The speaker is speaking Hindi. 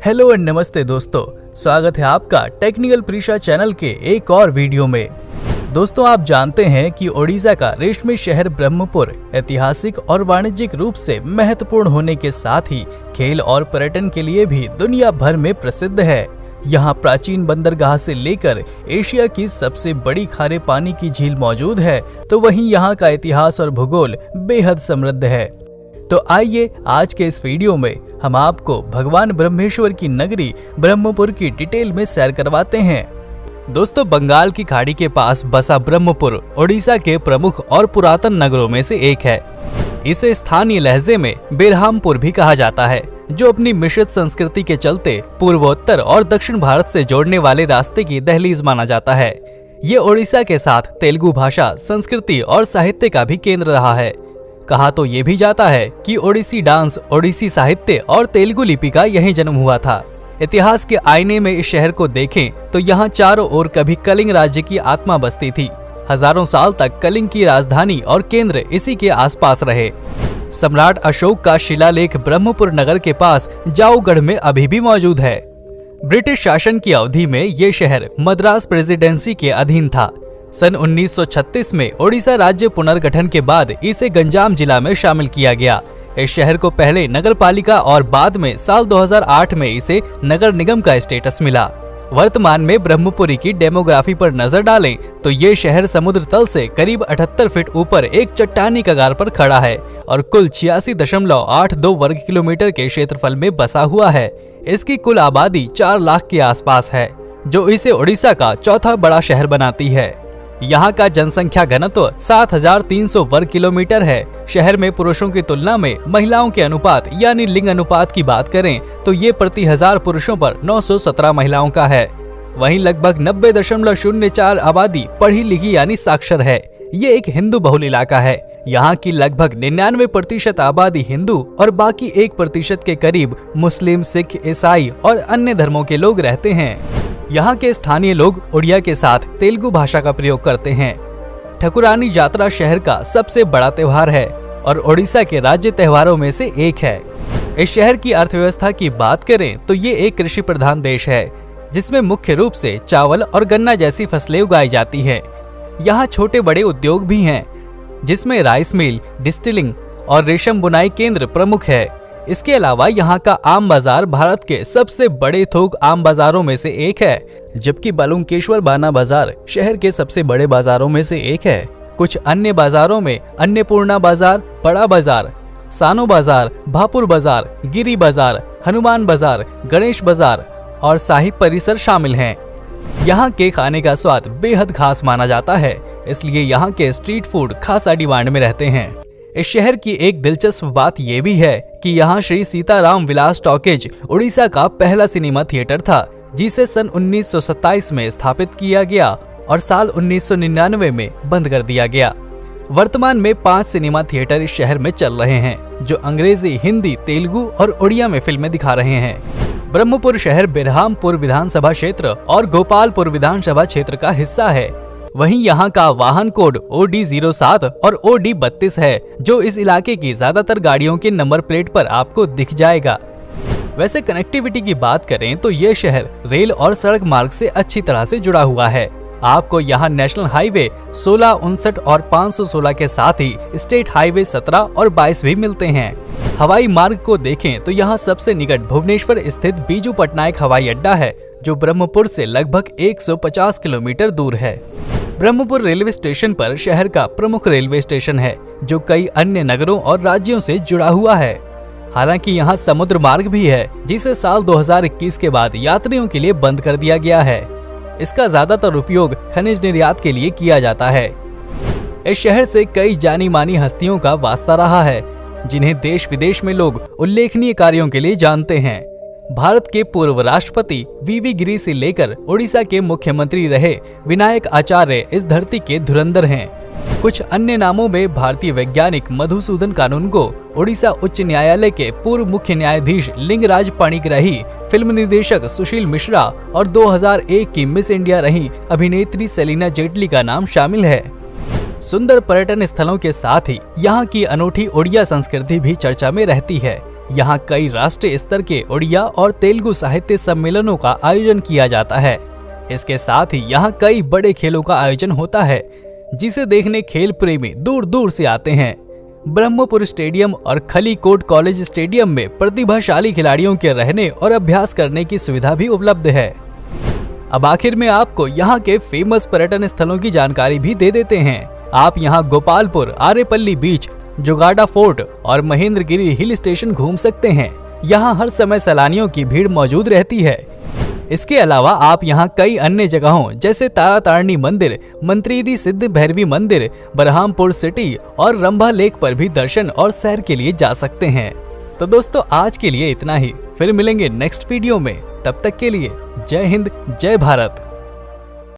हेलो एंड नमस्ते दोस्तों, स्वागत है आपका टेक्निकल प्रीशा चैनल के एक और वीडियो में। दोस्तों, आप जानते हैं कि ओडिशा का रेशमी शहर ब्रह्मपुर ऐतिहासिक और वाणिज्यिक रूप से महत्वपूर्ण होने के साथ ही खेल और पर्यटन के लिए भी दुनिया भर में प्रसिद्ध है। यहाँ प्राचीन बंदरगाह से लेकर एशिया की सबसे बड़ी खारे पानी की झील मौजूद है, तो वहीं यहाँ का इतिहास और भूगोल बेहद समृद्ध है। तो आइए आज के इस वीडियो में हम आपको भगवान ब्रह्मेश्वर की नगरी ब्रह्मपुर की डिटेल में सैर करवाते हैं। दोस्तों, बंगाल की खाड़ी के पास बसा ब्रह्मपुर ओडिशा के प्रमुख और पुरातन नगरों में से एक है। इसे स्थानीय लहजे में बेरहामपुर भी कहा जाता है, जो अपनी मिश्रित संस्कृति के चलते पूर्वोत्तर और दक्षिण भारत से जोड़ने वाले रास्ते की दहलीज माना जाता है। ये ओडिशा के साथ तेलुगु भाषा, संस्कृति और साहित्य का भी केंद्र रहा है। कहा तो ये भी जाता है कि ओडिसी डांस, ओडिसी साहित्य और तेलुगु लिपि का यहीं जन्म हुआ था। इतिहास के आईने में इस शहर को देखें तो यहाँ चारों ओर कभी कलिंग राज्य की आत्मा बसती थी। हजारों साल तक कलिंग की राजधानी और केंद्र इसी के आसपास रहे। सम्राट अशोक का शिलालेख ब्रह्मपुर नगर के पास जाऊगढ़ में अभी भी मौजूद है। ब्रिटिश शासन की अवधि में ये शहर मद्रास प्रेसिडेंसी के अधीन था। सन 1936 में ओडिशा राज्य पुनर्गठन के बाद इसे गंजाम जिला में शामिल किया गया। इस शहर को पहले नगर पालिका और बाद में साल 2008 में इसे नगर निगम का स्टेटस मिला। वर्तमान में ब्रह्मपुरी की डेमोग्राफी पर नजर डालें तो ये शहर समुद्र तल से करीब 78 फीट ऊपर एक चट्टानी कगार पर खड़ा है और कुल 86.82 वर्ग किलोमीटर के क्षेत्रफल में बसा हुआ है। इसकी कुल आबादी 4 लाख के आसपास है, जो इसे ओडिशा का चौथा बड़ा शहर बनाती है। यहाँ का जनसंख्या घनत्व 7,300 वर्ग किलोमीटर है। शहर में पुरुषों की तुलना में महिलाओं के अनुपात यानी लिंग अनुपात की बात करें तो ये प्रति 1000 पुरुषों पर 917 महिलाओं का है। वहीं लगभग 90.04 आबादी पढ़ी लिखी यानी साक्षर है। ये एक हिंदू बहुल इलाका है। यहाँ की लगभग 99% आबादी हिंदू और बाकी 1% के करीब मुस्लिम, सिख, ईसाई और अन्य धर्मों के लोग रहते हैं। यहाँ के स्थानीय लोग उड़िया के साथ तेलुगु भाषा का प्रयोग करते हैं। ठकुरानी यात्रा शहर का सबसे बड़ा त्योहार है और ओडिशा के राज्य त्योहारों में से एक है। इस शहर की अर्थव्यवस्था की बात करें तो ये एक कृषि प्रधान देश है, जिसमें मुख्य रूप से चावल और गन्ना जैसी फसलें उगाई जाती हैं। यहाँ छोटे बड़े उद्योग भी हैं, जिसमें राइस मिल, डिस्टिलिंग और रेशम बुनाई केंद्र प्रमुख है। इसके अलावा यहाँ का आम बाजार भारत के सबसे बड़े थोक आम बाजारों में से एक है, जबकि बालुंकेश्वर बाना बाजार शहर के सबसे बड़े बाजारों में से एक है। कुछ अन्य बाजारों में अन्नपूर्णा बाजार, बड़ा बाजार, सानो बाजार, भापुर बाजार, गिरी बाजार, हनुमान बाजार, गणेश बाजार और साहिब परिसर शामिल हैं। यहाँ के खाने का स्वाद बेहद खास माना जाता है, इसलिए यहाँ के स्ट्रीट फूड खासा डिमांड में रहते हैं। इस शहर की एक दिलचस्प बात यह भी है कि यहाँ श्री सीताराम विलास टॉकीज उड़ीसा का पहला सिनेमा थिएटर था, जिसे सन 1927 में स्थापित किया गया और साल 1999 में बंद कर दिया गया। वर्तमान में 5 सिनेमा थिएटर इस शहर में चल रहे हैं, जो अंग्रेजी, हिंदी, तेलुगु और उड़िया में फिल्में दिखा रहे हैं। ब्रह्मपुर शहर बेरहामपुर विधानसभा क्षेत्र और गोपालपुर विधानसभा क्षेत्र का हिस्सा है। वहीं यहाँ का वाहन कोड OD07 और OD32 है, जो इस इलाके की ज्यादातर गाड़ियों के नंबर प्लेट पर आपको दिख जाएगा। वैसे कनेक्टिविटी की बात करें तो ये शहर रेल और सड़क मार्ग से अच्छी तरह से जुड़ा हुआ है। आपको यहाँ नेशनल हाईवे 16, 59 और 516 के साथ ही स्टेट हाईवे 17 और 22 भी मिलते हैं। हवाई मार्ग को देखें तो यहाँ सबसे निकट भुवनेश्वर स्थित बीजू पटनायक हवाई अड्डा है, जो ब्रह्मपुर से लगभग 150 किलोमीटर दूर है। ब्रह्मपुर रेलवे स्टेशन पर शहर का प्रमुख रेलवे स्टेशन है, जो कई अन्य नगरों और राज्यों से जुड़ा हुआ है। हालांकि यहाँ समुद्र मार्ग भी है, जिसे साल 2021 के बाद यात्रियों के लिए बंद कर दिया गया है। इसका ज्यादातर उपयोग खनिज निर्यात के लिए किया जाता है। इस शहर से कई जानी मानी हस्तियों का वास्ता रहा है, जिन्हें देश विदेश में लोग उल्लेखनीय कार्यों के लिए जानते हैं। भारत के पूर्व राष्ट्रपति VV गिरी से लेकर ओडिशा के मुख्यमंत्री रहे विनायक आचार्य इस धरती के धुरंधर हैं। कुछ अन्य नामों में भारतीय वैज्ञानिक मधुसूदन कानूनगो, ओडिशा उच्च न्यायालय के पूर्व मुख्य न्यायाधीश लिंगराज पाणिग्राही, फिल्म निर्देशक सुशील मिश्रा और 2001 की मिस इंडिया रही अभिनेत्री सेलिना जेटली का नाम शामिल है। सुंदर पर्यटन स्थलों के साथ ही यहाँ की अनूठी ओडिया संस्कृति भी चर्चा में रहती है। यहाँ कई राष्ट्रीय स्तर के उड़िया और तेलुगु साहित्य सम्मेलनों का आयोजन किया जाता है। इसके साथ ही यहाँ कई बड़े खेलों का आयोजन होता है, जिसे देखने खेल प्रेमी दूर दूर से आते हैं। ब्रह्मपुर स्टेडियम और खलीकोट कॉलेज स्टेडियम में प्रतिभाशाली खिलाड़ियों के रहने और अभ्यास करने की सुविधा भी उपलब्ध है। अब आखिर में आपको यहाँ के फेमस पर्यटन स्थलों की जानकारी भी दे देते हैं। आप यहाँ गोपालपुर, आरेपल्ली बीच, जोगाड़ा फोर्ट और महेंद्रगिरी हिल स्टेशन घूम सकते हैं। यहाँ हर समय सैलानियों की भीड़ मौजूद रहती है। इसके अलावा आप यहाँ कई अन्य जगहों जैसे तारातारिणी मंदिर, मंत्रीदी सिद्ध भैरवी मंदिर, बरहामपुर सिटी और रंभा लेक पर भी दर्शन और सैर के लिए जा सकते हैं। तो दोस्तों आज के लिए इतना ही, फिर मिलेंगे नेक्स्ट वीडियो में। तब तक के लिए जय हिंद, जय भारत।